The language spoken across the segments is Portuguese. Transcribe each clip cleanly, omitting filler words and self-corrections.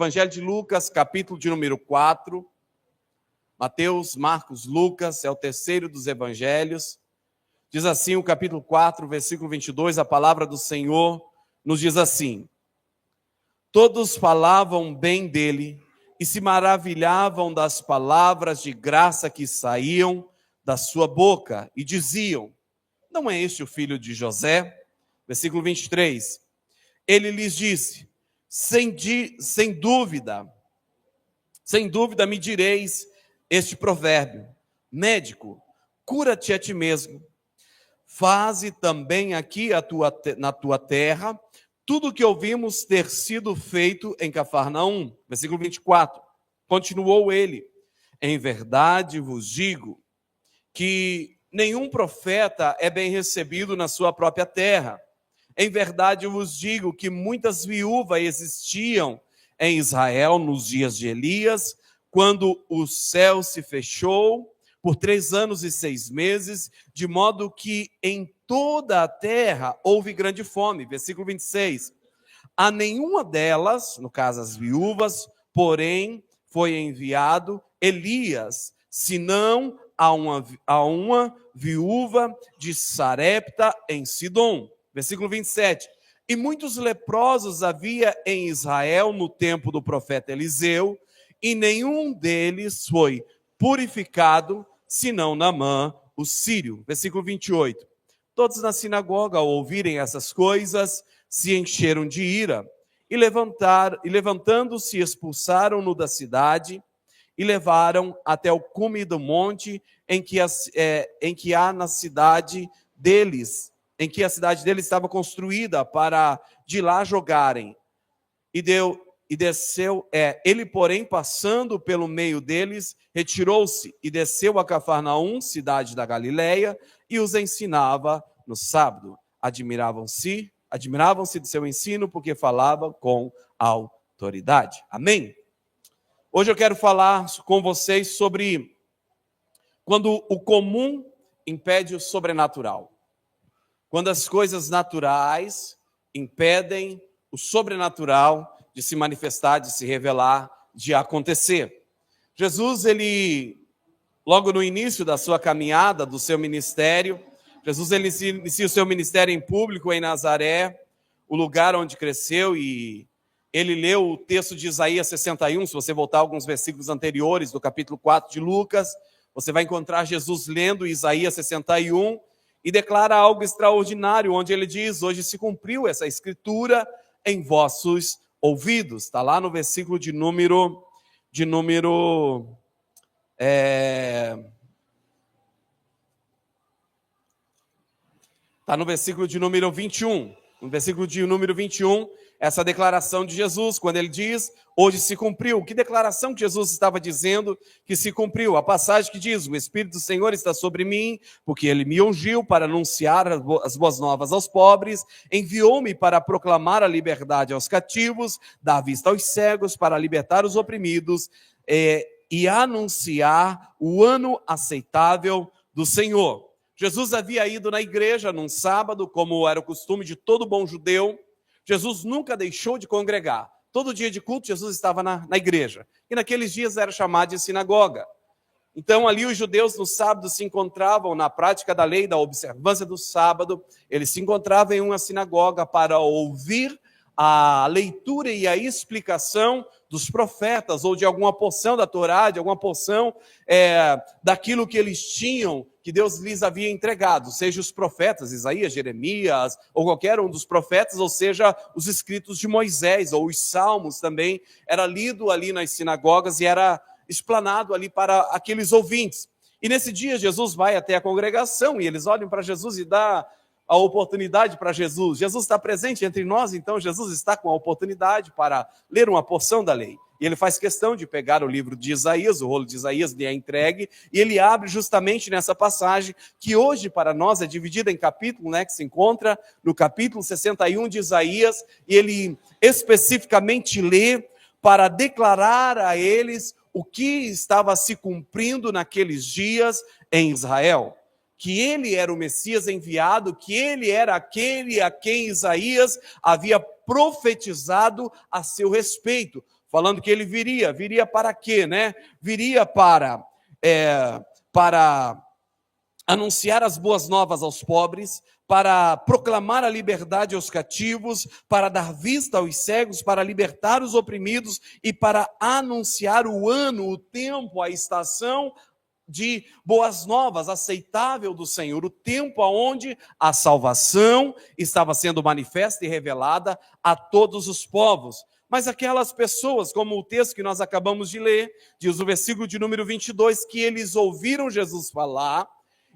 Evangelho de Lucas, capítulo de número 4. Mateus, Marcos, Lucas, é o terceiro dos evangelhos. Diz assim o capítulo 4, versículo 22, a palavra do Senhor nos diz assim: todos falavam bem dele e se maravilhavam das palavras de graça que saíam da sua boca e diziam: não é este o filho de José? Versículo 23, ele lhes disse: sem dúvida me direis este provérbio: médico, cura-te a ti mesmo. Faze também aqui na tua terra tudo o que ouvimos ter sido feito em Cafarnaum. Versículo 24. Continuou ele: em verdade vos digo que nenhum profeta é bem recebido na sua própria terra. Em verdade vos digo que muitas viúvas existiam em Israel nos dias de Elias, quando o céu se fechou por 3 anos e 6 meses, de modo que em toda a terra houve grande fome. Versículo 26. A nenhuma delas, no caso as viúvas, porém, foi enviado Elias, senão a uma viúva de Sarepta em Sidom. Versículo 27. E muitos leprosos havia em Israel no tempo do profeta Eliseu, e nenhum deles foi purificado, senão Naamã, o sírio. Versículo 28. Todos na sinagoga, ao ouvirem essas coisas, se encheram de ira, e levantando-se, expulsaram-no da cidade, e levaram até o cume do monte em que a cidade deles estava construída, para de lá jogarem. E desceu, ele, porém, passando pelo meio deles, retirou-se e desceu a Cafarnaum, cidade da Galileia, e os ensinava no sábado. Admiravam-se de seu ensino, porque falava com autoridade. Amém? Hoje eu quero falar com vocês sobre quando o comum impede o sobrenatural. Quando as coisas naturais impedem o sobrenatural de se manifestar, de se revelar, de acontecer. Jesus, ele, logo no início da sua caminhada, do seu ministério, Jesus, ele inicia o seu ministério em público em Nazaré, o lugar onde cresceu, e ele leu o texto de Isaías 61, se você voltar alguns versículos anteriores, do capítulo 4 de Lucas, você vai encontrar Jesus lendo Isaías 61, e declara algo extraordinário, onde ele diz: hoje se cumpriu essa escritura em vossos ouvidos. Está lá no versículo de número está no versículo de número 21. No versículo de número 21, essa declaração de Jesus, quando ele diz: hoje se cumpriu. Que declaração que Jesus estava dizendo que se cumpriu? A passagem que diz: o Espírito do Senhor está sobre mim, porque ele me ungiu para anunciar as boas novas aos pobres, enviou-me para proclamar a liberdade aos cativos, dar vista aos cegos, para libertar os oprimidos, e anunciar o ano aceitável do Senhor. Jesus havia ido na igreja num sábado, como era o costume de todo bom judeu. Jesus nunca deixou de congregar. Todo dia de culto, Jesus estava na igreja. E naqueles dias era chamado de sinagoga. Então, ali os judeus no sábado se encontravam na prática da lei, da observância do sábado. Eles se encontravam em uma sinagoga para ouvir a leitura e a explicação dos profetas, ou de alguma porção da Torá, de alguma porção daquilo que eles tinham, que Deus lhes havia entregado, seja os profetas, Isaías, Jeremias, ou qualquer um dos profetas, ou seja, os escritos de Moisés, ou os salmos também, era lido ali nas sinagogas e era explanado ali para aqueles ouvintes. E nesse dia Jesus vai até a congregação, e eles olham para Jesus e dá a oportunidade para Jesus. Jesus está presente entre nós, então Jesus está com a oportunidade para ler uma porção da lei. E ele faz questão de pegar o livro de Isaías, o rolo de Isaías lhe é entregue, e ele abre justamente nessa passagem, que hoje para nós é dividida em capítulo, que se encontra no capítulo 61 de Isaías, e ele especificamente lê para declarar a eles o que estava se cumprindo naqueles dias em Israel. Que ele era o Messias enviado, que ele era aquele a quem Isaías havia profetizado a seu respeito, falando que ele viria para quê, né? Viria para anunciar as boas novas aos pobres, para proclamar a liberdade aos cativos, para dar vista aos cegos, para libertar os oprimidos e para anunciar o ano, o tempo, a estação de boas novas, aceitável do Senhor, o tempo onde a salvação estava sendo manifesta e revelada a todos os povos. Mas aquelas pessoas, como o texto que nós acabamos de ler, diz o versículo de número 22, que eles ouviram Jesus falar,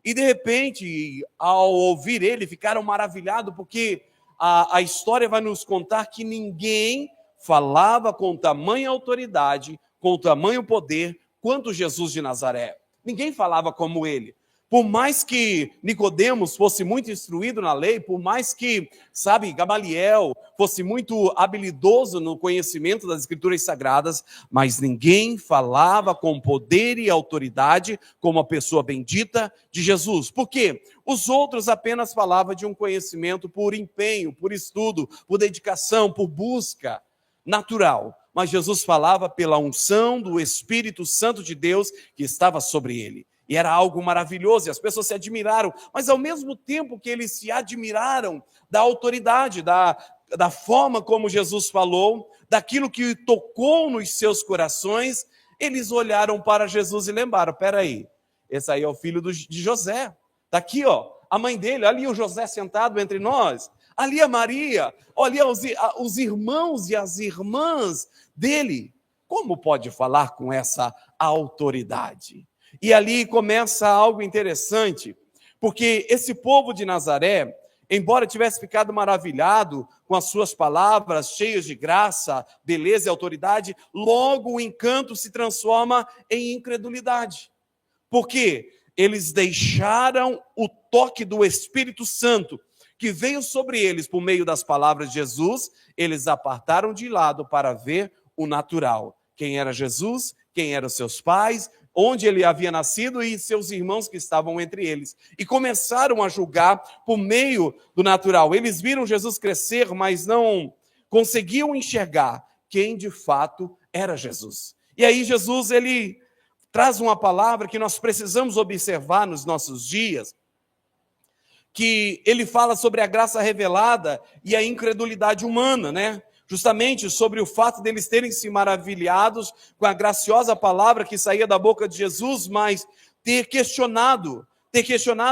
e de repente, ao ouvir ele, ficaram maravilhados, porque a história vai nos contar que ninguém falava com tamanha autoridade, com tamanho poder, quanto Jesus de Nazaré. Ninguém falava como ele. Por mais que Nicodemos fosse muito instruído na lei, por mais que, Gamaliel fosse muito habilidoso no conhecimento das Escrituras Sagradas, mas ninguém falava com poder e autoridade como a pessoa bendita de Jesus. Por quê? Os outros apenas falavam de um conhecimento por empenho, por estudo, por dedicação, por busca natural. Mas Jesus falava pela unção do Espírito Santo de Deus que estava sobre ele. E era algo maravilhoso, e as pessoas se admiraram, mas ao mesmo tempo que eles se admiraram da autoridade, da forma como Jesus falou, daquilo que tocou nos seus corações, eles olharam para Jesus e lembraram, peraí, esse aí é o filho de José, está aqui, a mãe dele, ali o José sentado entre nós, ali a Maria, olha os irmãos e as irmãs dele, como pode falar com essa autoridade? E ali começa algo interessante, porque esse povo de Nazaré, embora tivesse ficado maravilhado com as suas palavras, cheias de graça, beleza e autoridade, logo o encanto se transforma em incredulidade. Porque eles deixaram o toque do Espírito Santo, que veio sobre eles por meio das palavras de Jesus, eles apartaram de lado para ver o natural. Quem era Jesus, quem eram seus pais, onde ele havia nascido e seus irmãos que estavam entre eles. E começaram a julgar por meio do natural. Eles viram Jesus crescer, mas não conseguiam enxergar quem de fato era Jesus. E aí Jesus, ele traz uma palavra que nós precisamos observar nos nossos dias, que ele fala sobre a graça revelada e a incredulidade humana, né? Justamente sobre o fato deles terem se maravilhados com a graciosa palavra que saía da boca de Jesus, mas ter questionado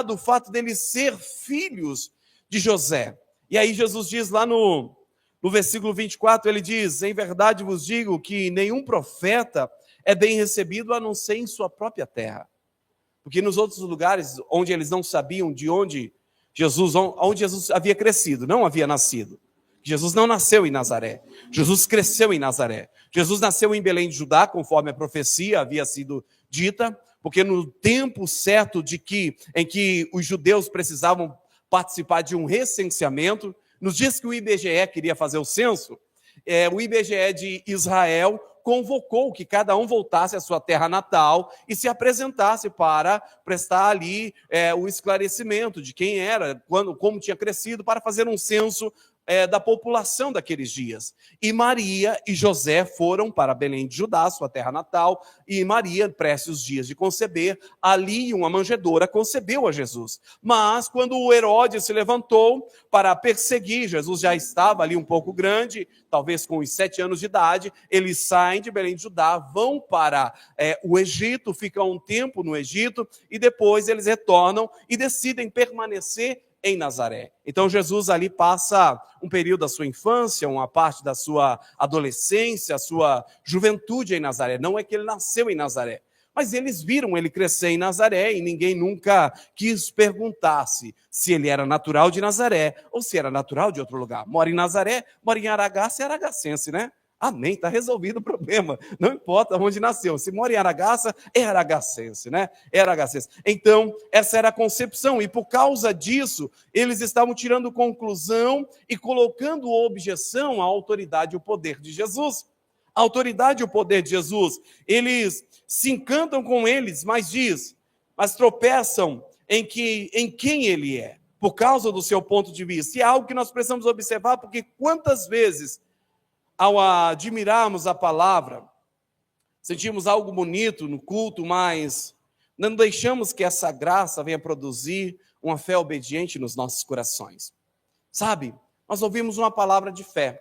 o fato deles ser filhos de José. E aí Jesus diz lá no versículo 24, ele diz, em verdade vos digo que nenhum profeta é bem recebido a não ser em sua própria terra. Porque nos outros lugares onde eles não sabiam de onde Jesus havia crescido, não havia nascido. Jesus não nasceu em Nazaré, Jesus cresceu em Nazaré. Jesus nasceu em Belém de Judá, conforme a profecia havia sido dita, porque no tempo certo em que os judeus precisavam participar de um recenseamento, nos dias que o IBGE queria fazer o censo, o IBGE de Israel convocou que cada um voltasse à sua terra natal e se apresentasse para prestar ali o esclarecimento de quem era, como tinha crescido, para fazer um censo da população daqueles dias. E Maria e José foram para Belém de Judá, sua terra natal, e Maria, prestes os dias de conceber, ali em uma manjedoura concebeu a Jesus. Mas quando o Herodes se levantou para perseguir, Jesus já estava ali um pouco grande, talvez com os 7 anos de idade, eles saem de Belém de Judá, vão para o Egito, ficam um tempo no Egito, e depois eles retornam e decidem permanecer em Nazaré. Então Jesus ali passa um período da sua infância, uma parte da sua adolescência, a sua juventude em Nazaré. Não é que ele nasceu em Nazaré, mas eles viram ele crescer em Nazaré e ninguém nunca quis perguntar-se se ele era natural de Nazaré ou se era natural de outro lugar. Mora em Nazaré, mora em Aragaça, é aragacense, né? Amém, está resolvido o problema, não importa onde nasceu, se mora em Aragaça, é aragacense, né? É aragacense. Então, essa era a concepção, e por causa disso, eles estavam tirando conclusão e colocando objeção à autoridade e o poder de Jesus. A autoridade e o poder de Jesus, eles se encantam com eles, mas tropeçam em quem ele é, por causa do seu ponto de vista. E é algo que nós precisamos observar, porque quantas vezes ao admirarmos a palavra, sentimos algo bonito no culto, mas não deixamos que essa graça venha produzir uma fé obediente nos nossos corações. Sabe, nós ouvimos uma palavra de fé.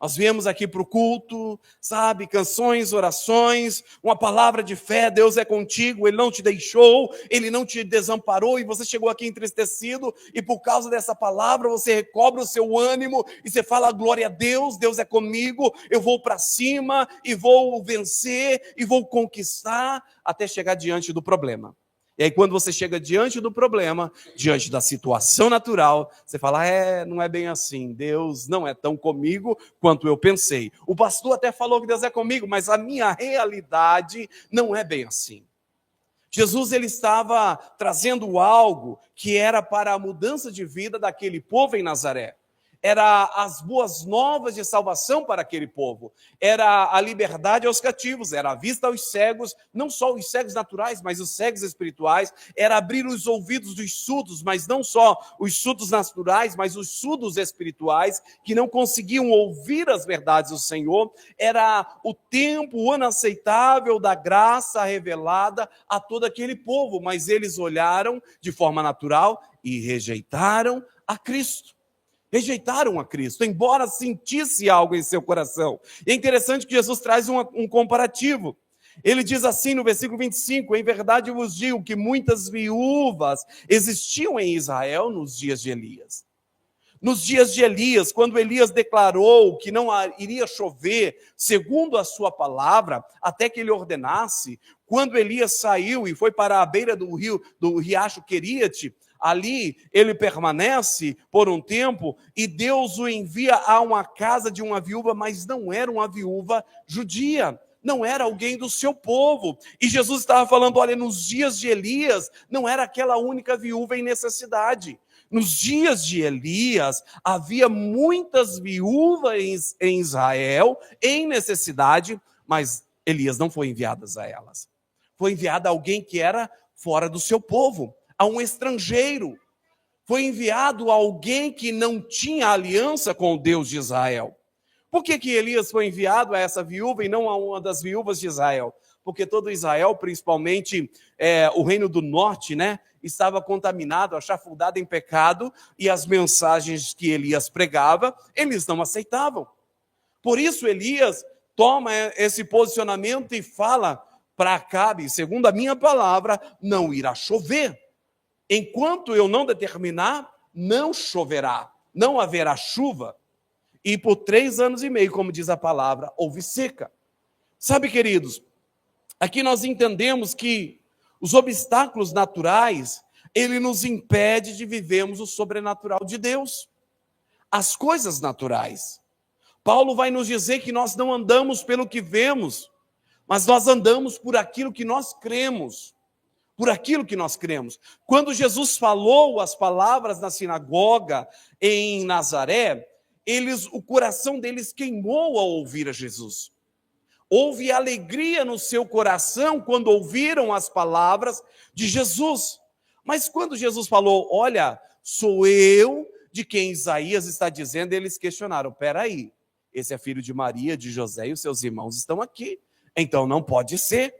Nós viemos aqui para o culto, sabe, canções, orações, uma palavra de fé, Deus é contigo, Ele não te deixou, Ele não te desamparou, e você chegou aqui entristecido, e por causa dessa palavra você recobra o seu ânimo, e você fala, glória a Deus, Deus é comigo, eu vou para cima, e vou vencer, e vou conquistar, até chegar diante do problema. E aí quando você chega diante do problema, diante da situação natural, você fala, não é bem assim, Deus não é tão comigo quanto eu pensei. O pastor até falou que Deus é comigo, mas a minha realidade não é bem assim. Jesus ele estava trazendo algo que era para a mudança de vida daquele povo em Nazaré. Era as boas novas de salvação para aquele povo, era a liberdade aos cativos, era a vista aos cegos, não só os cegos naturais, mas os cegos espirituais, era abrir os ouvidos dos surdos, mas não só os surdos naturais, mas os surdos espirituais, que não conseguiam ouvir as verdades do Senhor, era o tempo, o ano aceitável da graça revelada a todo aquele povo, mas eles olharam de forma natural e rejeitaram a Cristo. Rejeitaram a Cristo, embora sentisse algo em seu coração. E é interessante que Jesus traz um comparativo. Ele diz assim no versículo 25, em verdade eu vos digo que muitas viúvas existiam em Israel nos dias de Elias. Nos dias de Elias, quando Elias declarou que não iria chover, segundo a sua palavra, até que ele ordenasse, quando Elias saiu e foi para a beira do riacho Queriate, ali ele permanece por um tempo e Deus o envia a uma casa de uma viúva, mas não era uma viúva judia, não era alguém do seu povo. E Jesus estava falando, olha, nos dias de Elias não era aquela única viúva em necessidade. Nos dias de Elias havia muitas viúvas em Israel em necessidade, mas Elias não foi enviado a elas. Foi enviado a alguém que era fora do seu povo, a um estrangeiro. Foi enviado a alguém que não tinha aliança com o Deus de Israel. Por que Elias foi enviado a essa viúva e não a uma das viúvas de Israel? Porque todo Israel, principalmente o reino do norte, estava contaminado, achafurdado em pecado, e as mensagens que Elias pregava, eles não aceitavam. Por isso Elias toma esse posicionamento e fala para Acabe, segundo a minha palavra, não irá chover. Enquanto eu não determinar, não choverá, não haverá chuva. E por 3 anos e meio, como diz a palavra, houve seca. Sabe, queridos, aqui nós entendemos que os obstáculos naturais, ele nos impede de vivermos o sobrenatural de Deus. As coisas naturais. Paulo vai nos dizer que nós não andamos pelo que vemos, mas nós andamos por aquilo que nós cremos. Por aquilo que nós cremos. Quando Jesus falou as palavras na sinagoga em Nazaré, o coração deles queimou ao ouvir a Jesus. Houve alegria no seu coração quando ouviram as palavras de Jesus. Mas quando Jesus falou, olha, sou eu de quem Isaías está dizendo, eles questionaram, peraí, esse é filho de Maria, de José e os seus irmãos estão aqui. Então não pode ser,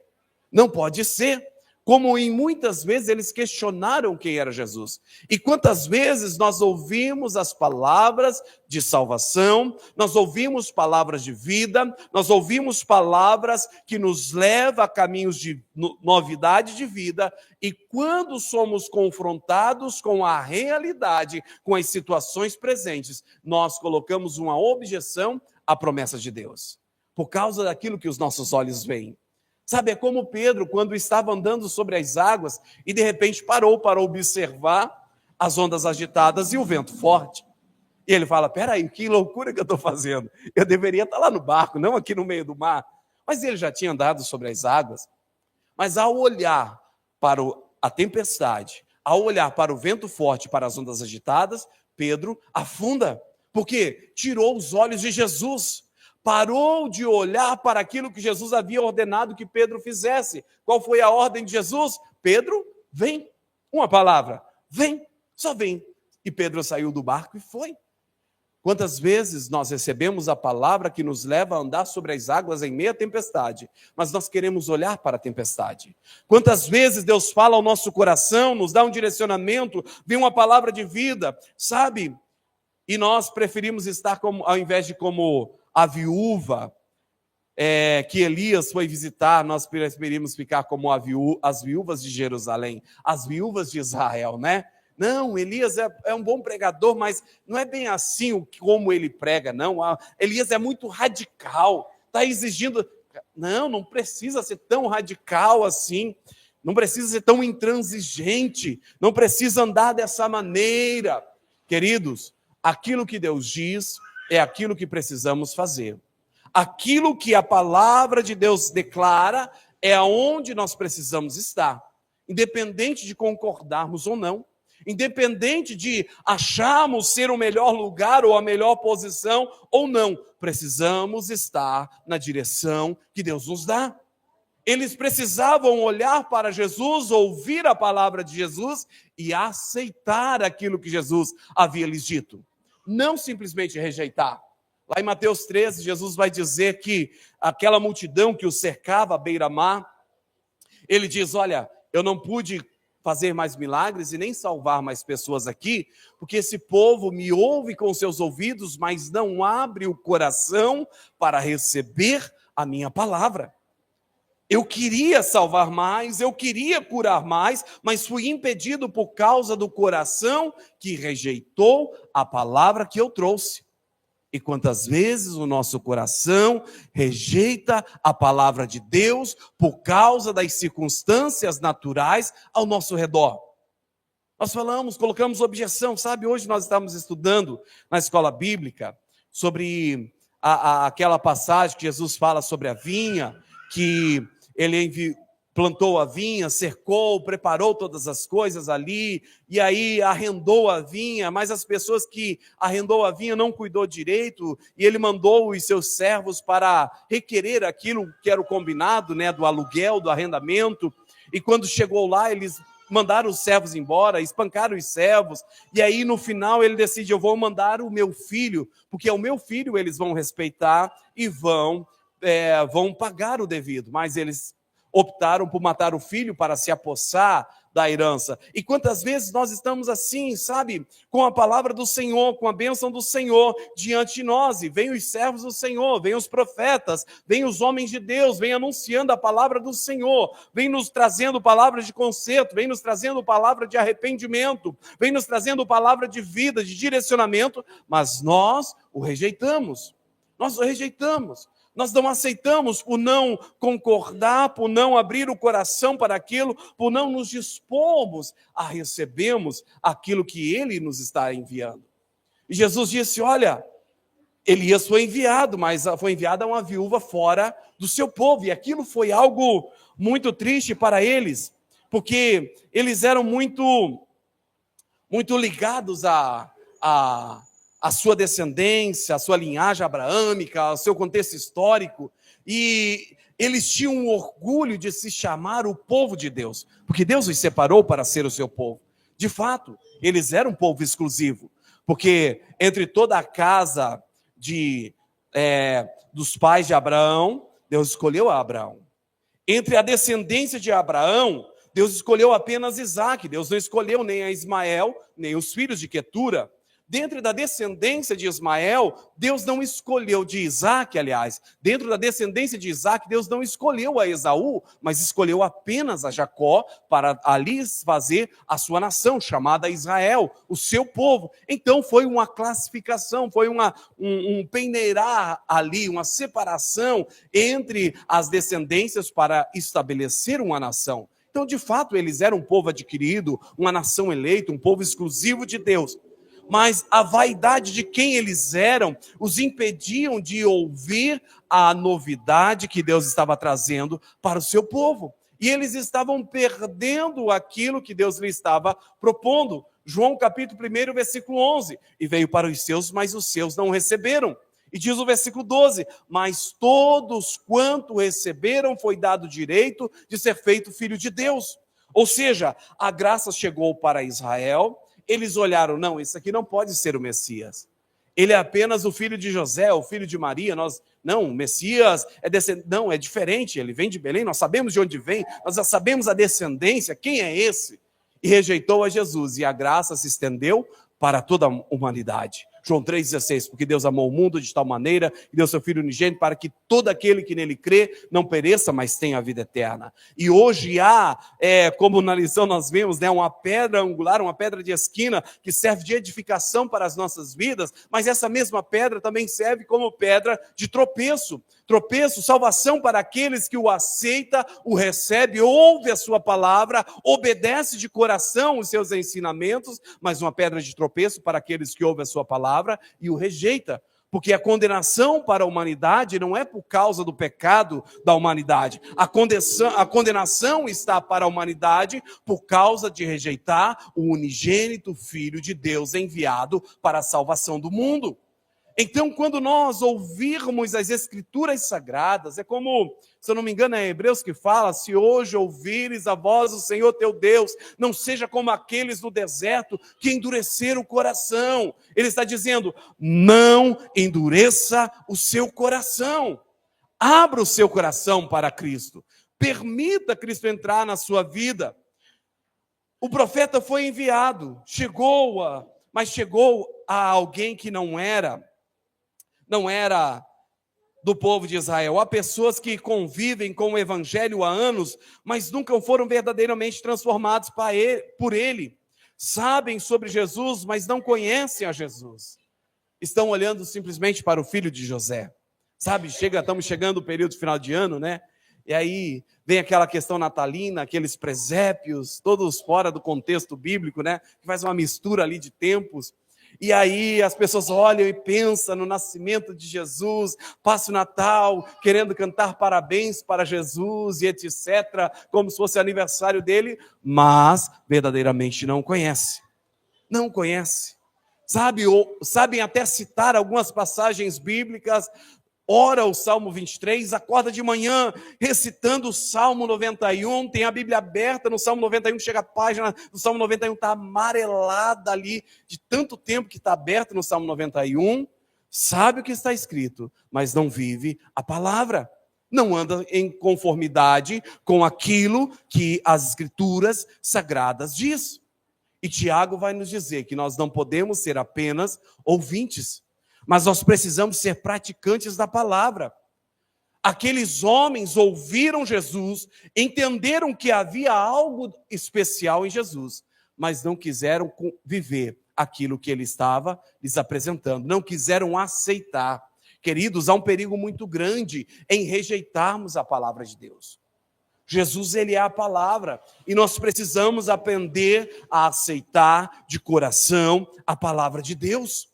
não pode ser. Como em muitas vezes eles questionaram quem era Jesus. E quantas vezes nós ouvimos as palavras de salvação, nós ouvimos palavras de vida, nós ouvimos palavras que nos levam a caminhos de novidade de vida, e quando somos confrontados com a realidade, com as situações presentes, nós colocamos uma objeção à promessa de Deus, por causa daquilo que os nossos olhos veem. Sabe, é como Pedro, quando estava andando sobre as águas e de repente parou para observar as ondas agitadas e o vento forte. E ele fala, peraí, que loucura que eu estou fazendo. Eu deveria estar lá no barco, não aqui no meio do mar. Mas ele já tinha andado sobre as águas. Mas ao olhar para a tempestade, ao olhar para o vento forte, para as ondas agitadas, Pedro afunda, porque tirou os olhos de Jesus. Parou de olhar para aquilo que Jesus havia ordenado que Pedro fizesse. Qual foi a ordem de Jesus? Pedro, vem. Uma palavra, vem, só vem. E Pedro saiu do barco e foi. Quantas vezes nós recebemos a palavra que nos leva a andar sobre as águas em meia tempestade, mas nós queremos olhar para a tempestade. Quantas vezes Deus fala ao nosso coração, nos dá um direcionamento, vem uma palavra de vida, sabe? E nós preferimos estar como, ao invés de como a viúva que Elias foi visitar, nós preferimos ficar como as viúvas de Jerusalém, as viúvas de Israel, né? Não, Elias é um bom pregador, mas não é bem assim como ele prega, não. Elias é muito radical, está exigindo... Não precisa ser tão radical assim, não precisa ser tão intransigente, não precisa andar dessa maneira. Queridos, aquilo que Deus diz é aquilo que precisamos fazer. Aquilo que a palavra de Deus declara é aonde nós precisamos estar, independente de concordarmos ou não. Independente de acharmos ser o melhor lugar ou a melhor posição ou não, precisamos estar na direção que Deus nos dá. Eles precisavam olhar para Jesus, ouvir a palavra de Jesus e aceitar aquilo que Jesus havia lhes dito. Não simplesmente rejeitar. Lá em Mateus 13, Jesus vai dizer que aquela multidão que o cercava à beira-mar, ele diz, olha, eu não pude fazer mais milagres e nem salvar mais pessoas aqui, porque esse povo me ouve com seus ouvidos, mas não abre o coração para receber a minha palavra. Eu queria salvar mais, eu queria curar mais, mas fui impedido por causa do coração que rejeitou a palavra que eu trouxe. E quantas vezes o nosso coração rejeita a palavra de Deus por causa das circunstâncias naturais ao nosso redor. Nós colocamos objeção, sabe? Hoje nós estamos estudando na escola bíblica sobre aquela passagem que Jesus fala sobre a vinha, que ele plantou a vinha, cercou, preparou todas as coisas ali, e aí arrendou a vinha, mas as pessoas que arrendou a vinha não cuidou direito, e ele mandou os seus servos para requerer aquilo que era o combinado, né, do aluguel, do arrendamento, e quando chegou lá, eles mandaram os servos embora, espancaram os servos, e aí no final ele decide, eu vou mandar o meu filho, porque é o meu filho eles vão respeitar e vão pagar o devido, mas eles optaram por matar o filho para se apossar da herança. E quantas vezes nós estamos assim, sabe, com a palavra do Senhor, com a bênção do Senhor diante de nós, e vem os servos do Senhor, vem os profetas, vem os homens de Deus, vem anunciando a palavra do Senhor, vem nos trazendo palavras de conserto, vem nos trazendo palavra de arrependimento, vem nos trazendo palavra de vida, de direcionamento, mas nós o rejeitamos, nós não aceitamos por não concordar, por não abrir o coração para aquilo, por não nos dispormos a recebermos aquilo que Ele nos está enviando. E Jesus disse, olha, Elias foi enviado, mas foi enviado a uma viúva fora do seu povo, e aquilo foi algo muito triste para eles, porque eles eram muito ligados a sua descendência, a sua linhagem abraâmica, ao seu contexto histórico, e eles tinham um orgulho de se chamar o povo de Deus, porque Deus os separou para ser o seu povo. De fato, eles eram um povo exclusivo, porque entre toda a casa dos pais de Abraão, Deus escolheu a Abraão. Entre a descendência de Abraão, Deus escolheu apenas Isaque, Deus não escolheu nem a Ismael, nem os filhos de Quetura. Dentro da descendência de Ismael, Deus não escolheu de Isaque, aliás, dentro da descendência de Isaque, Deus não escolheu a Esaú, mas escolheu apenas a Jacó para ali fazer a sua nação, chamada Israel, o seu povo. Então foi uma classificação, foi um peneirar ali, uma separação entre as descendências para estabelecer uma nação. Então, de fato, eles eram um povo adquirido, uma nação eleita, um povo exclusivo de Deus. Mas a vaidade de quem eles eram os impediam de ouvir a novidade que Deus estava trazendo para o seu povo. E eles estavam perdendo aquilo que Deus lhe estava propondo. João capítulo 1, versículo 11. E veio para os seus, mas os seus não receberam. E diz o versículo 12, mas todos quanto receberam foi dado o direito de ser feito filho de Deus. Ou seja, a graça chegou para Israel. Eles olharam, não, esse aqui não pode ser o Messias. Ele é apenas o filho de José, o filho de Maria. Não, o Messias é descendente. Não, é diferente. Ele vem de Belém, nós sabemos de onde vem, nós já sabemos a descendência, quem é esse? E rejeitou a Jesus, e a graça se estendeu para toda a humanidade. João 3,16, porque Deus amou o mundo de tal maneira, que deu seu Filho unigênito, para que todo aquele que nele crê não pereça, mas tenha a vida eterna. E hoje há, como na lição nós vemos, né, uma pedra angular, uma pedra de esquina, que serve de edificação para as nossas vidas, mas essa mesma pedra também serve como pedra de tropeço. Tropeço, salvação para aqueles que o aceita, o recebe, ouve a sua palavra, obedece de coração os seus ensinamentos, mas uma pedra de tropeço para aqueles que ouvem a sua palavra e o rejeita. Porque a condenação para a humanidade não é por causa do pecado da humanidade. A condenação está para a humanidade por causa de rejeitar o unigênito Filho de Deus enviado para a salvação do mundo. Então, quando nós ouvirmos as Escrituras Sagradas, é como, se eu não me engano, é Hebreus que fala: se hoje ouvires a voz do Senhor teu Deus, não seja como aqueles no deserto que endureceram o coração. Ele está dizendo: não endureça o seu coração. Abra o seu coração para Cristo. Permita Cristo entrar na sua vida. O profeta foi enviado, mas chegou a alguém que não era do povo de Israel. Há pessoas que convivem com o evangelho há anos, mas nunca foram verdadeiramente transformados por ele. Sabem sobre Jesus, mas não conhecem a Jesus. Estão olhando simplesmente para o filho de José. Sabe, estamos chegando o período final de ano, né? E aí vem aquela questão natalina, aqueles presépios, todos fora do contexto bíblico, né? Que faz uma mistura ali de tempos. E aí as pessoas olham e pensam no nascimento de Jesus, passa o Natal querendo cantar parabéns para Jesus e etc., como se fosse aniversário dele, mas verdadeiramente não conhece. Não conhece. Sabem até citar algumas passagens bíblicas. Ora o Salmo 23, acorda de manhã recitando o Salmo 91, tem a Bíblia aberta no Salmo 91, chega a página do Salmo 91, está amarelada ali, de tanto tempo que está aberto no Salmo 91, sabe o que está escrito, mas não vive a palavra, não anda em conformidade com aquilo que as Escrituras Sagradas diz. E Tiago vai nos dizer que nós não podemos ser apenas ouvintes, mas nós precisamos ser praticantes da palavra. Aqueles homens ouviram Jesus, entenderam que havia algo especial em Jesus, mas não quiseram viver aquilo que ele estava lhes apresentando, não quiseram aceitar. Queridos, há um perigo muito grande em rejeitarmos a palavra de Deus. Jesus, ele é a palavra, e nós precisamos aprender a aceitar de coração a palavra de Deus.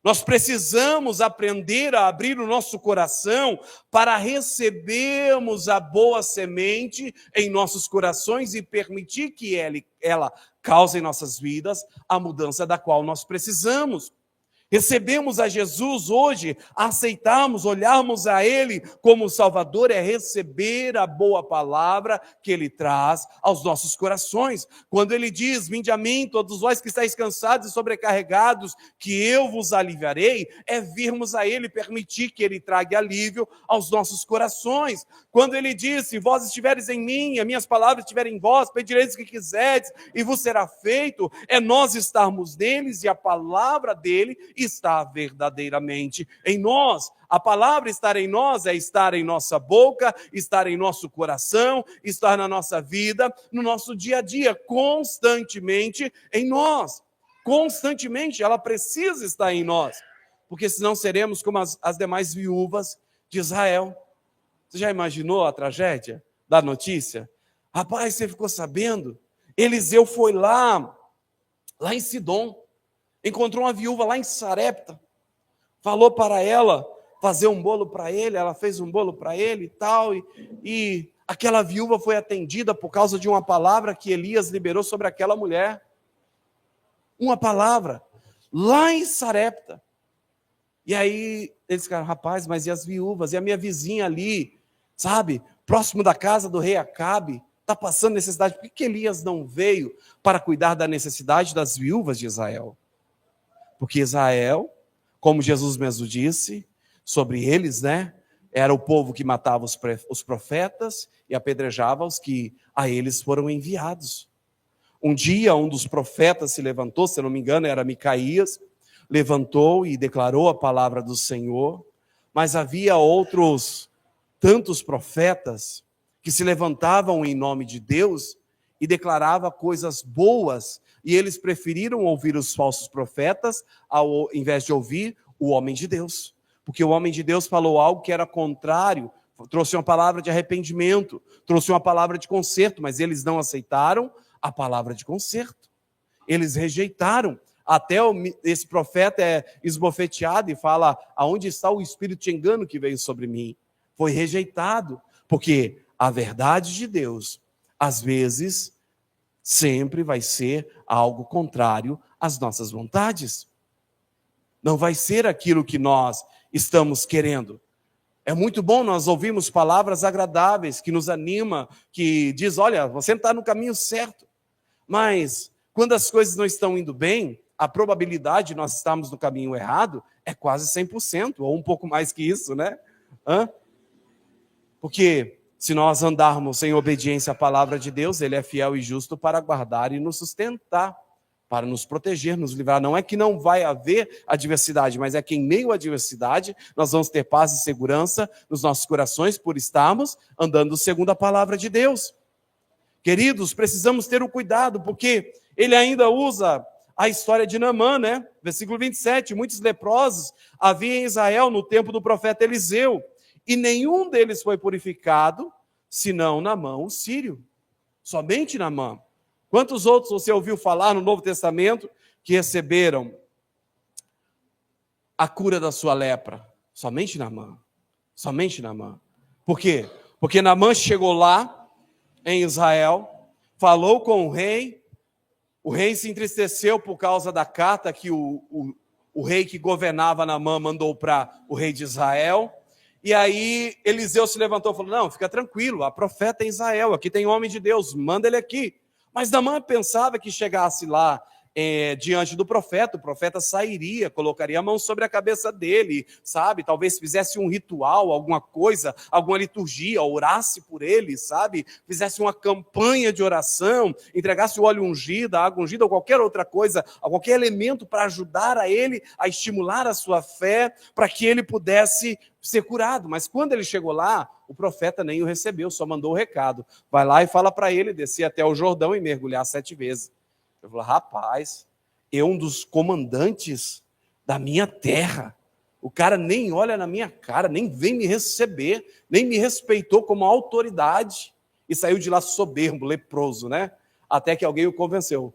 Nós precisamos aprender a abrir o nosso coração para recebermos a boa semente em nossos corações e permitir que ela cause em nossas vidas a mudança da qual nós precisamos. Recebemos a Jesus hoje, aceitarmos, olharmos a Ele como Salvador, é receber a boa palavra que Ele traz aos nossos corações. Quando Ele diz: vinde a mim, todos vós que estáis cansados e sobrecarregados, que eu vos aliviarei, é virmos a Ele, permitir que Ele traga alívio aos nossos corações. Quando Ele diz: se vós estiveres em mim, e as minhas palavras estiverem em vós, pedireis o que quiserdes, e vos será feito, é nós estarmos neles e a palavra dEle está verdadeiramente em nós. A palavra estar em nós é estar em nossa boca, estar em nosso coração, estar na nossa vida, no nosso dia a dia, constantemente em nós. Constantemente, ela precisa estar em nós, porque senão seremos como as demais viúvas de Israel. Você já imaginou a tragédia da notícia? Rapaz, você ficou sabendo? Eliseu foi lá em Sidom, encontrou uma viúva lá em Sarepta, falou para ela fazer um bolo para ele, ela fez um bolo para ele e tal, e aquela viúva foi atendida por causa de uma palavra que Elias liberou sobre aquela mulher. Uma palavra, lá em Sarepta. E aí eles ficaram: rapaz, mas e as viúvas? E a minha vizinha ali, sabe, próximo da casa do rei Acabe, está passando necessidade. Por que Elias não veio para cuidar da necessidade das viúvas de Israel? Porque Israel, Como Jesus mesmo disse sobre eles, né? Era o povo que matava os profetas e apedrejava os que a eles foram enviados. Um dia, um dos profetas se levantou, se não me engano, era Micaías, levantou e declarou a palavra do Senhor, mas havia outros tantos profetas que se levantavam em nome de Deus e declaravam coisas boas, e eles preferiram ouvir os falsos profetas ao invés de ouvir o homem de Deus. Porque o homem de Deus falou algo que era contrário, trouxe uma palavra de arrependimento, trouxe uma palavra de conserto, mas eles não aceitaram a palavra de conserto. Eles rejeitaram. Até esse profeta é esbofeteado e fala: aonde está o espírito de engano que veio sobre mim? Foi rejeitado, porque a verdade de Deus, às vezes, sempre vai ser algo contrário às nossas vontades. Não vai ser aquilo que nós estamos querendo. É muito bom nós ouvirmos palavras agradáveis, que nos anima, que diz: olha, você está no caminho certo. Mas, quando as coisas não estão indo bem, a probabilidade de nós estarmos no caminho errado é quase 100%, ou um pouco mais que isso, né? Porque se nós andarmos em obediência à palavra de Deus, Ele é fiel e justo para guardar e nos sustentar, para nos proteger, nos livrar. Não é que não vai haver adversidade, mas é que em meio à adversidade nós vamos ter paz e segurança nos nossos corações por estarmos andando segundo a palavra de Deus. Queridos, precisamos ter o cuidado, porque ele ainda usa a história de Naamã, né? Versículo 27, muitos leprosos havia em Israel no tempo do profeta Eliseu, e nenhum deles foi purificado, senão Naamã, o sírio. Somente Naamã. Quantos outros você ouviu falar no Novo Testamento que receberam a cura da sua lepra? Somente Naamã. Somente Naamã. Por quê? Porque Naamã chegou lá, em Israel, falou com o rei se entristeceu por causa da carta que o rei que governava Naamã mandou para o rei de Israel, e aí Eliseu se levantou e falou: não, fica tranquilo, há profeta em Israel, aqui tem homem de Deus, manda ele aqui. Mas Naamã pensava que chegasse lá diante do profeta, o profeta sairia, colocaria a mão sobre a cabeça dele, sabe? Talvez fizesse um ritual, alguma coisa, alguma liturgia, orasse por ele, sabe? Fizesse uma campanha de oração, entregasse o óleo ungido, a água ungida, ou qualquer outra coisa, qualquer elemento para ajudar a ele a estimular a sua fé, para que ele pudesse ser curado. Mas quando ele chegou lá, o profeta nem o recebeu, só mandou o recado: vai lá e fala para ele descer até o Jordão e mergulhar 7 vezes. Eu falei: rapaz, um dos comandantes da minha terra, o cara nem olha na minha cara, nem vem me receber, nem me respeitou como autoridade, e saiu de lá soberbo, leproso, né? Até que alguém o convenceu.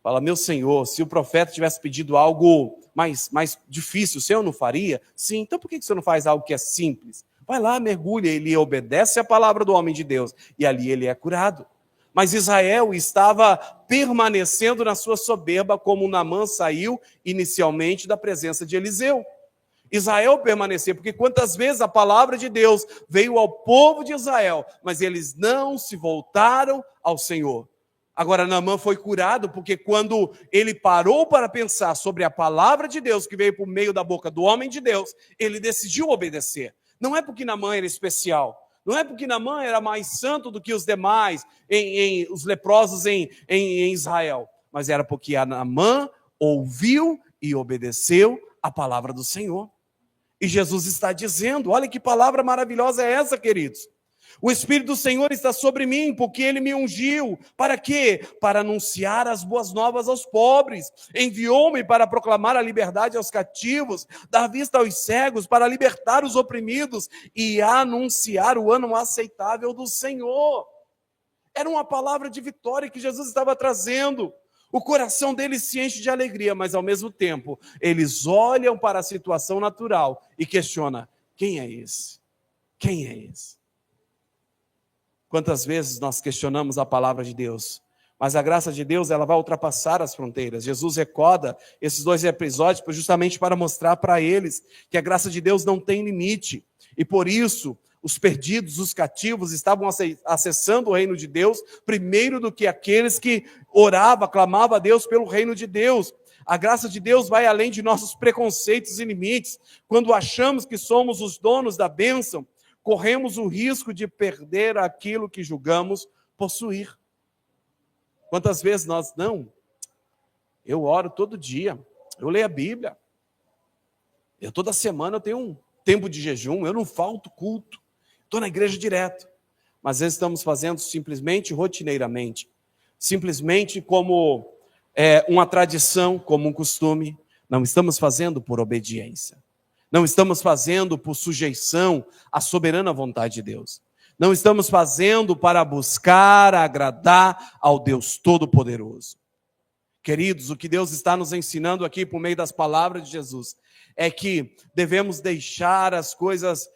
Fala: meu senhor, se o profeta tivesse pedido algo mais difícil, o senhor não faria? Sim, então por que o senhor não faz algo que é simples? Vai lá, mergulha, ele obedece a palavra do homem de Deus, e ali ele é curado. Mas Israel estava permanecendo na sua soberba, como Naamã saiu inicialmente da presença de Eliseu. Israel permaneceu, porque quantas vezes a palavra de Deus veio ao povo de Israel, mas eles não se voltaram ao Senhor. Agora Naamã foi curado, porque quando ele parou para pensar sobre a palavra de Deus que veio por meio da boca do homem de Deus, ele decidiu obedecer. Não é porque Naamã era especial, não é porque Naamã era mais santo do que os demais, os leprosos em Israel, mas era porque Naamã ouviu e obedeceu a palavra do Senhor. E Jesus está dizendo: olha que palavra maravilhosa é essa, queridos. O Espírito do Senhor está sobre mim, porque Ele me ungiu. Para quê? Para anunciar as boas novas aos pobres. Enviou-me para proclamar a liberdade aos cativos, dar vista aos cegos, para libertar os oprimidos e anunciar o ano aceitável do Senhor. Era uma palavra de vitória que Jesus estava trazendo. O coração deles se enche de alegria, mas ao mesmo tempo, eles olham para a situação natural e questionam: quem é esse? Quem é esse? Quantas vezes nós questionamos a palavra de Deus, mas a graça de Deus, ela vai ultrapassar as fronteiras. Jesus recorda esses 2 episódios justamente para mostrar para eles que a graça de Deus não tem limite, e por isso os perdidos, os cativos estavam acessando o reino de Deus primeiro do que aqueles que oravam, clamavam a Deus pelo reino de Deus. A graça de Deus vai além de nossos preconceitos e limites. Quando achamos que somos os donos da bênção, corremos o risco de perder aquilo que julgamos possuir. Quantas vezes nós não? Eu oro todo dia, eu leio a Bíblia. Toda semana eu tenho um tempo de jejum, eu não falto culto. Estou na igreja direto. Mas às vezes estamos fazendo simplesmente rotineiramente. Simplesmente como uma tradição, como um costume. Não estamos fazendo por obediência. Não estamos fazendo por sujeição à soberana vontade de Deus. Não estamos fazendo para buscar agradar ao Deus Todo-Poderoso. Queridos, o que Deus está nos ensinando aqui por meio das palavras de Jesus é que devemos deixar as coisas,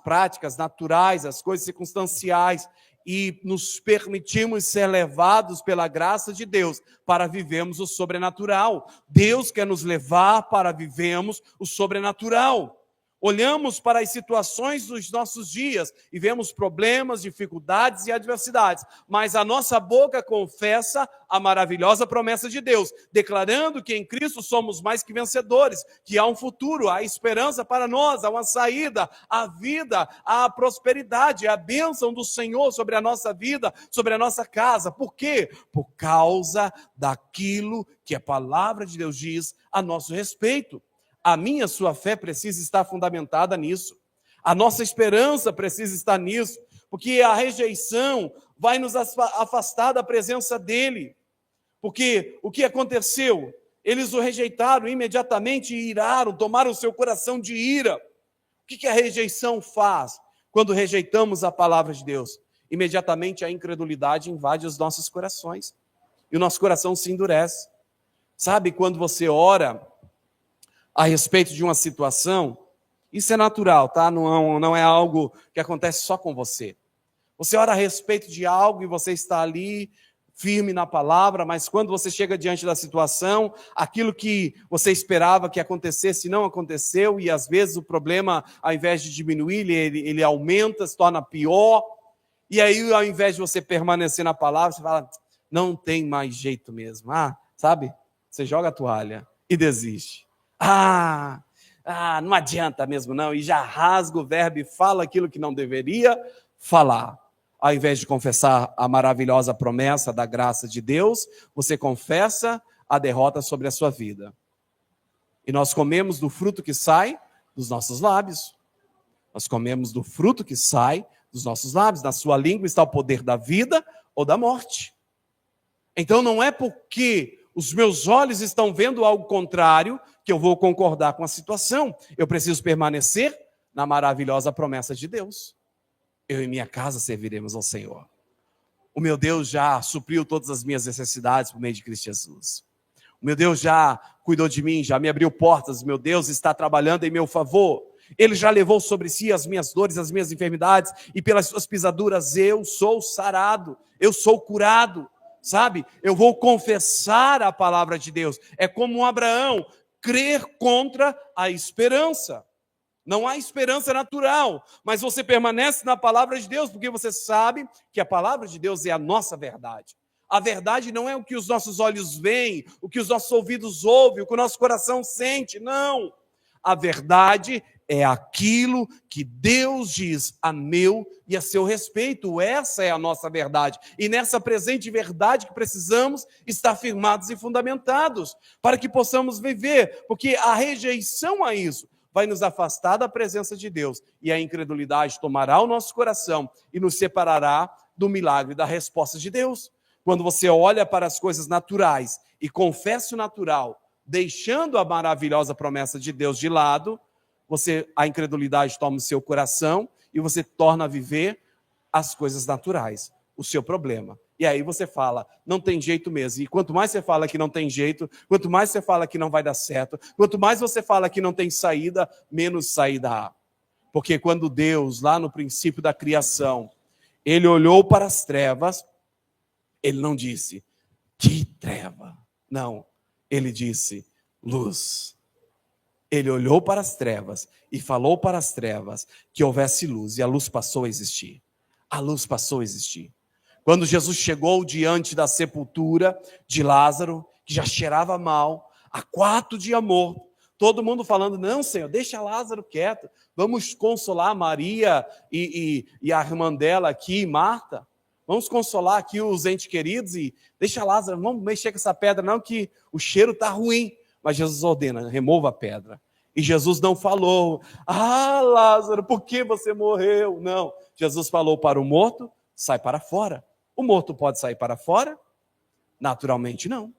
práticas, naturais, as coisas circunstanciais e nos permitirmos ser levados pela graça de Deus para vivermos o sobrenatural. Deus quer nos levar para vivermos o sobrenatural. Olhamos para as situações dos nossos dias e vemos problemas, dificuldades e adversidades, mas a nossa boca confessa a maravilhosa promessa de Deus, declarando que em Cristo somos mais que vencedores, que há um futuro, há esperança para nós, há uma saída, há vida, há prosperidade, há a bênção do Senhor sobre a nossa vida, sobre a nossa casa. Por quê? Por causa daquilo que a palavra de Deus diz a nosso respeito. A minha, sua fé precisa estar fundamentada nisso. A nossa esperança precisa estar nisso, porque a rejeição vai nos afastar da presença dele. Porque o que aconteceu? Eles o rejeitaram imediatamente e iraram, tomaram o seu coração de ira. O que a rejeição faz quando rejeitamos a palavra de Deus? Imediatamente a incredulidade invade os nossos corações e o nosso coração se endurece. Sabe, quando você ora a respeito de uma situação, isso é natural, tá? Não é algo que acontece só com você. Você ora a respeito de algo e você está ali firme na palavra, mas quando você chega diante da situação, aquilo que você esperava que acontecesse não aconteceu, e às vezes o problema, ao invés de diminuir, ele aumenta, se torna pior, e aí ao invés de você permanecer na palavra, você fala, não tem mais jeito mesmo, você joga a toalha e desiste. Não adianta mesmo não, e já rasga o verbo e fala aquilo que não deveria falar. Ao invés de confessar a maravilhosa promessa da graça de Deus, você confessa a derrota sobre a sua vida. E nós comemos do fruto que sai dos nossos lábios. Nós comemos do fruto que sai dos nossos lábios. Na sua língua está o poder da vida ou da morte. Então não é porque os meus olhos estão vendo algo contrário que eu vou concordar com a situação. Eu preciso permanecer na maravilhosa promessa de Deus. Eu e minha casa serviremos ao Senhor. O meu Deus já supriu todas as minhas necessidades por meio de Cristo Jesus. O meu Deus já cuidou de mim, já me abriu portas. O meu Deus está trabalhando em meu favor. Ele já levou sobre si as minhas dores, as minhas enfermidades, e pelas suas pisaduras eu sou sarado, eu sou curado. Eu vou confessar a palavra de Deus. É como um Abraão, crer contra a esperança. Não há esperança natural, mas você permanece na palavra de Deus, porque você sabe que a palavra de Deus é a nossa verdade. A verdade não é o que os nossos olhos veem, o que os nossos ouvidos ouvem, o que o nosso coração sente, não. A verdade é aquilo que Deus diz a meu e a seu respeito. Essa é a nossa verdade. E nessa presente verdade que precisamos estar firmados e fundamentados, para que possamos viver, porque a rejeição a isso vai nos afastar da presença de Deus, e a incredulidade tomará o nosso coração e nos separará do milagre da resposta de Deus. Quando você olha para as coisas naturais e confessa o natural, deixando a maravilhosa promessa de Deus de lado, a incredulidade toma o seu coração e você torna a viver as coisas naturais, o seu problema. E aí você fala, não tem jeito mesmo. E quanto mais você fala que não tem jeito, quanto mais você fala que não vai dar certo, quanto mais você fala que não tem saída, menos saída há. Porque quando Deus, lá no princípio da criação, ele olhou para as trevas, ele não disse, que treva. Não, ele disse, luz. Ele olhou para as trevas e falou para as trevas que houvesse luz, e a luz passou a existir. A luz passou a existir. Quando Jesus chegou diante da sepultura de Lázaro, que já cheirava mal, há 4 dias morto. Todo mundo falando, não, Senhor, deixa Lázaro quieto. Vamos consolar Maria e a irmã dela aqui, Marta. Vamos consolar aqui os entes queridos e deixa Lázaro, não vamos mexer com essa pedra não, que o cheiro está ruim. Mas Jesus ordena, remova a pedra. E Jesus não falou, Lázaro, por que você morreu? Não, Jesus falou para o morto, sai para fora. O morto pode sair para fora? Naturalmente não.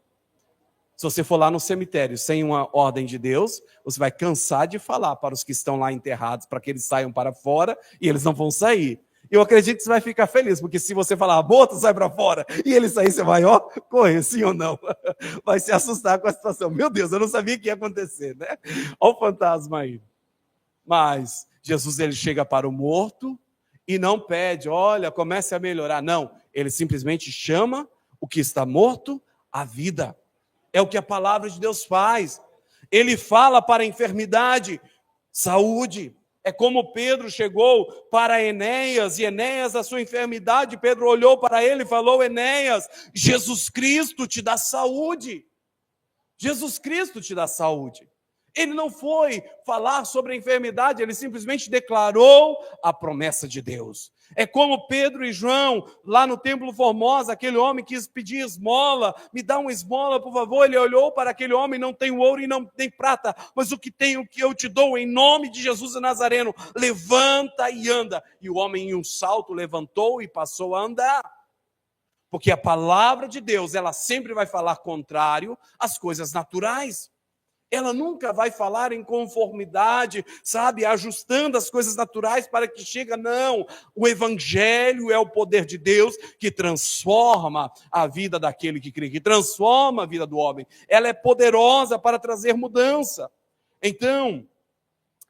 Se você for lá no cemitério sem uma ordem de Deus, você vai cansar de falar para os que estão lá enterrados, para que eles saiam para fora, e eles não vão sair. Eu acredito que você vai ficar feliz, porque se você falar, morto, sai para fora, e ele sair, você vai, correr, sim ou não? Vai se assustar com a situação. Meu Deus, eu não sabia que ia acontecer, né? Olha o fantasma aí. Mas Jesus, ele chega para o morto e não pede, olha, comece a melhorar. Não, ele simplesmente chama o que está morto à vida. É o que a palavra de Deus faz. Ele fala para a enfermidade, saúde. É como Pedro chegou para Enéas, e Enéas, a sua enfermidade, Pedro olhou para ele e falou, Enéas, Jesus Cristo te dá saúde. Jesus Cristo te dá saúde. Ele não foi falar sobre a enfermidade, ele simplesmente declarou a promessa de Deus. É como Pedro e João, lá no Templo Formosa, aquele homem quis pedir esmola, me dá uma esmola, por favor. Ele olhou para aquele homem, não tem ouro e não tem prata, mas o que tenho que eu te dou, em nome de Jesus o Nazareno, levanta e anda. E o homem, em um salto, levantou e passou a andar. Porque a palavra de Deus, ela sempre vai falar contrário às coisas naturais. Ela nunca vai falar em conformidade, sabe, ajustando as coisas naturais para que chegue, não. O evangelho é o poder de Deus que transforma a vida daquele que crê, que transforma a vida do homem. Ela é poderosa para trazer mudança. Então,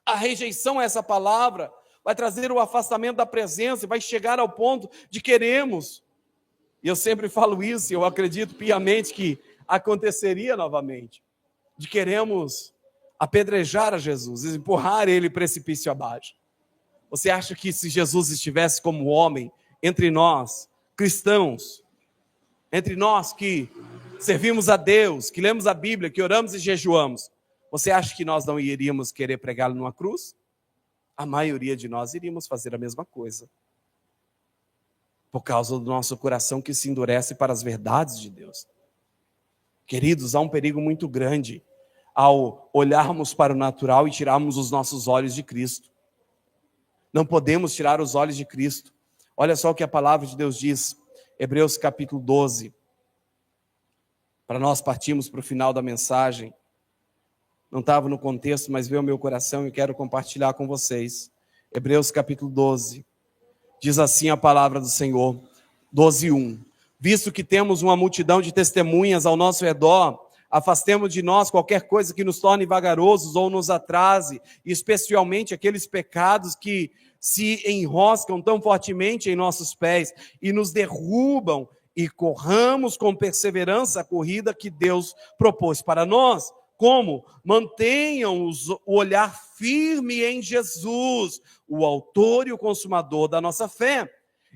a rejeição a essa palavra vai trazer o afastamento da presença, vai chegar ao ponto de queremos. E eu sempre falo isso, e eu acredito piamente que aconteceria novamente. De queremos apedrejar a Jesus, empurrar ele precipício abaixo. Você acha que se Jesus estivesse como homem entre nós, cristãos, entre nós que servimos a Deus, que lemos a Bíblia, que oramos e jejuamos, você acha que nós não iríamos querer pregá-lo numa cruz? A maioria de nós iríamos fazer a mesma coisa. Por causa do nosso coração que se endurece para as verdades de Deus. Queridos, há um perigo muito grande ao olharmos para o natural e tirarmos os nossos olhos de Cristo. Não podemos tirar os olhos de Cristo. Olha só o que a palavra de Deus diz, Hebreus capítulo 12. Para nós partirmos para o final da mensagem. Não estava no contexto, mas veio ao meu coração e quero compartilhar com vocês. Hebreus capítulo 12. Diz assim a palavra do Senhor, 12:1. Visto que temos uma multidão de testemunhas ao nosso redor, afastemos de nós qualquer coisa que nos torne vagarosos ou nos atrase, especialmente aqueles pecados que se enroscam tão fortemente em nossos pés e nos derrubam, e corramos com perseverança a corrida que Deus propôs para nós. Como? Mantenham o olhar firme em Jesus, o autor e o consumador da nossa fé.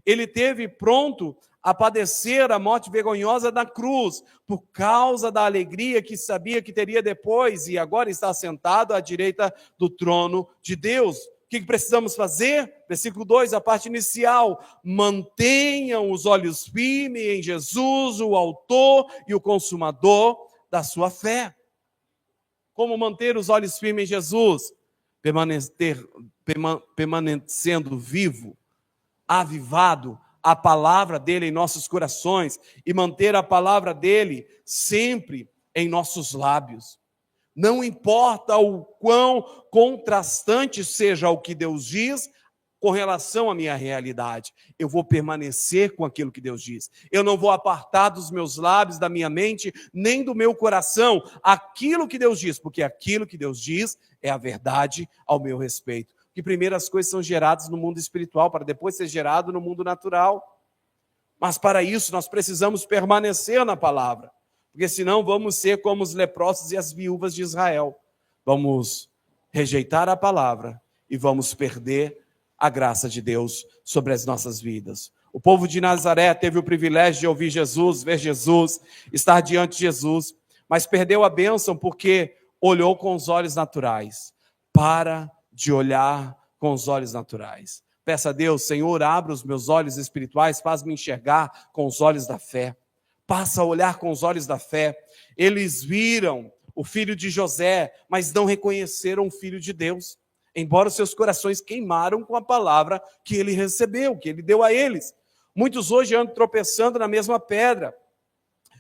Ele teve pronto a padecer a morte vergonhosa da cruz, por causa da alegria que sabia que teria depois, e agora está sentado à direita do trono de Deus. O que precisamos fazer? Versículo 2, a parte inicial. Mantenham os olhos firmes em Jesus, o autor e o consumador da sua fé. Como manter os olhos firmes em Jesus? Permanecendo vivo, avivado, a palavra dele em nossos corações e manter a palavra dele sempre em nossos lábios. Não importa o quão contrastante seja o que Deus diz com relação à minha realidade, eu vou permanecer com aquilo que Deus diz. Eu não vou apartar dos meus lábios, da minha mente, nem do meu coração aquilo que Deus diz, porque aquilo que Deus diz é a verdade ao meu respeito. Que primeiro as coisas são geradas no mundo espiritual, para depois ser gerado no mundo natural. Mas para isso nós precisamos permanecer na palavra, porque senão vamos ser como os leprosos e as viúvas de Israel. Vamos rejeitar a palavra e vamos perder a graça de Deus sobre as nossas vidas. O povo de Nazaré teve o privilégio de ouvir Jesus, ver Jesus, estar diante de Jesus, mas perdeu a bênção porque olhou com os olhos naturais. Para de olhar com os olhos naturais. Peça a Deus: Senhor, abre os meus olhos espirituais, faz-me enxergar com os olhos da fé. Passa a olhar com os olhos da fé. Eles viram o filho de José, mas não reconheceram o filho de Deus, embora os seus corações queimaram com a palavra que ele recebeu, que ele deu a eles. Muitos hoje andam tropeçando na mesma pedra.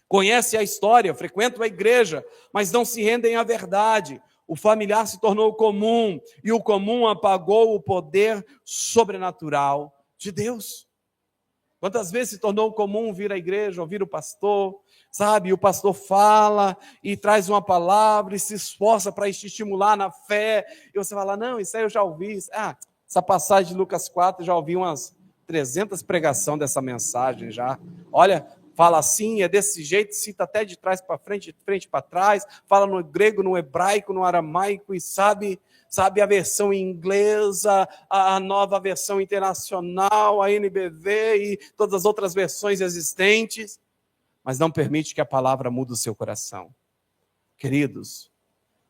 Conhecem a história, frequentam a igreja, mas não se rendem à verdade. O familiar se tornou comum, e o comum apagou o poder sobrenatural de Deus. Quantas vezes se tornou comum vir à igreja, ouvir o pastor, sabe? O pastor fala e traz uma palavra e se esforça para te estimular na fé. E você fala: não, isso aí eu já ouvi. Essa passagem de Lucas 4, eu já ouvi umas 300 pregações dessa mensagem já. Olha, fala assim, é desse jeito, cita até de trás para frente, de frente para trás, fala no grego, no hebraico, no aramaico, e sabe a versão inglesa, a nova versão internacional, a NBV e todas as outras versões existentes, mas não permite que a palavra mude o seu coração. Queridos,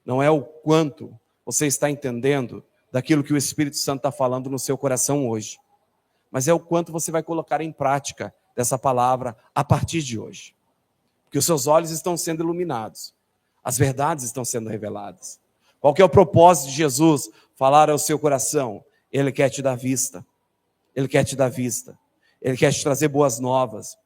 não é o quanto você está entendendo daquilo que o Espírito Santo está falando no seu coração hoje, mas é o quanto você vai colocar em prática dessa palavra a partir de hoje. Porque os seus olhos estão sendo iluminados, as verdades estão sendo reveladas. Qual que é o propósito de Jesus? Falar ao seu coração. Ele quer te dar vista. Ele quer te dar vista. Ele quer te trazer boas novas.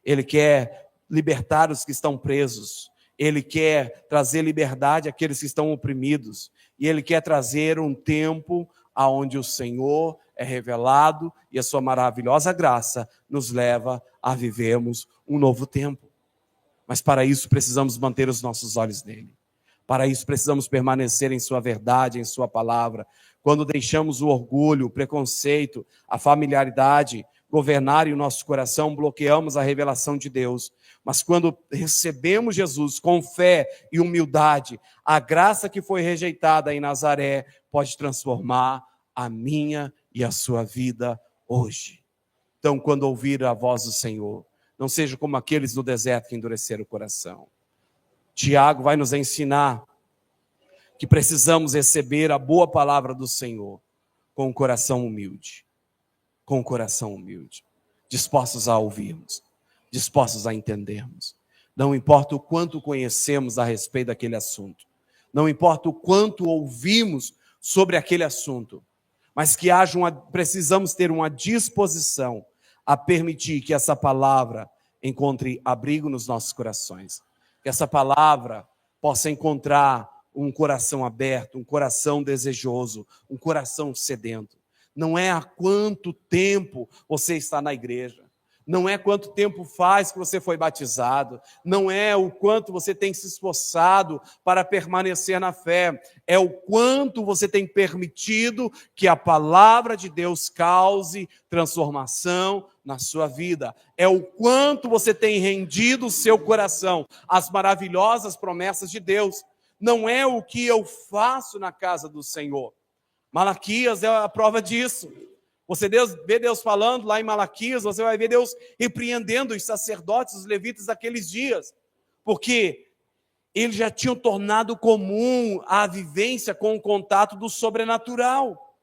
Ele quer libertar os que estão presos. Ele quer trazer liberdade àqueles que estão oprimidos. E Ele quer trazer um tempo onde o Senhor é revelado e a sua maravilhosa graça nos leva a vivermos um novo tempo. Mas para isso precisamos manter os nossos olhos nele. Para isso precisamos permanecer em sua verdade, em sua palavra. Quando deixamos o orgulho, o preconceito, a familiaridade governarem o nosso coração, bloqueamos a revelação de Deus. Mas quando recebemos Jesus com fé e humildade, a graça que foi rejeitada em Nazaré pode transformar a minha e a sua vida hoje. Então, quando ouvir a voz do Senhor, não seja como aqueles no deserto que endureceram o coração. Tiago vai nos ensinar que precisamos receber a boa palavra do Senhor com o coração humilde. Com o coração humilde. Dispostos a ouvirmos. Dispostos a entendermos. Não importa o quanto conhecemos a respeito daquele assunto. Não importa o quanto ouvimos sobre aquele assunto. Mas que precisamos ter uma disposição a permitir que essa palavra encontre abrigo nos nossos corações. Que essa palavra possa encontrar um coração aberto, um coração desejoso, um coração sedento. Não é há quanto tempo você está na igreja. Não é quanto tempo faz que você foi batizado. Não é o quanto você tem se esforçado para permanecer na fé. É o quanto você tem permitido que a palavra de Deus cause transformação na sua vida. É o quanto você tem rendido o seu coração às maravilhosas promessas de Deus. Não é o que eu faço na casa do Senhor. Malaquias é a prova disso. Você vê Deus falando lá em Malaquias, você vai ver Deus repreendendo os sacerdotes, os levitas daqueles dias, porque eles já tinham tornado comum a vivência com o contato do sobrenatural.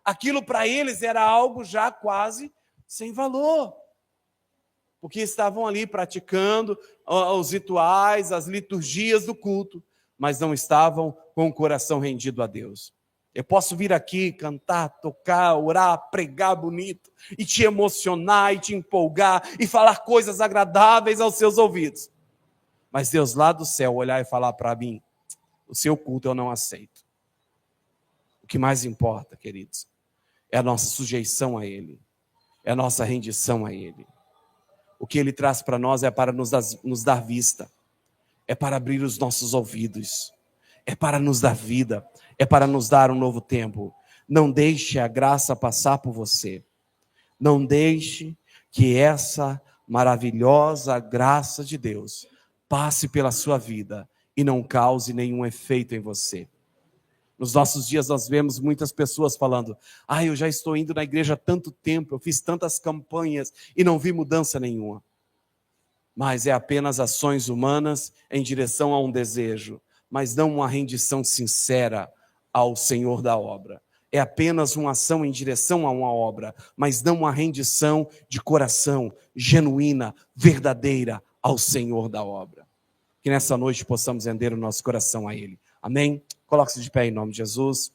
Aquilo para eles era algo já quase sem valor, porque estavam ali praticando os rituais, as liturgias do culto, mas não estavam com o coração rendido a Deus. Eu posso vir aqui, cantar, tocar, orar, pregar bonito, e te emocionar, e te empolgar, e falar coisas agradáveis aos seus ouvidos. Mas Deus lá do céu olhar e falar para mim: o seu culto eu não aceito. O que mais importa, queridos, é a nossa sujeição a Ele, é a nossa rendição a Ele. O que Ele traz para nós é para nos dar vista, é para abrir os nossos ouvidos, é para nos dar vida, é para nos dar um novo tempo. Não deixe a graça passar por você. Não deixe que essa maravilhosa graça de Deus passe pela sua vida e não cause nenhum efeito em você. Nos nossos dias nós vemos muitas pessoas falando: eu já estou indo na igreja há tanto tempo, eu fiz tantas campanhas e não vi mudança nenhuma. mas é apenas ações humanas em direção a um desejo, mas não uma rendição sincera ao Senhor da obra. É apenas uma ação em direção a uma obra, mas não uma rendição de coração, genuína, verdadeira ao Senhor da obra. Que nessa noite possamos render o nosso coração a Ele. Amém? Coloque-se de pé em nome de Jesus.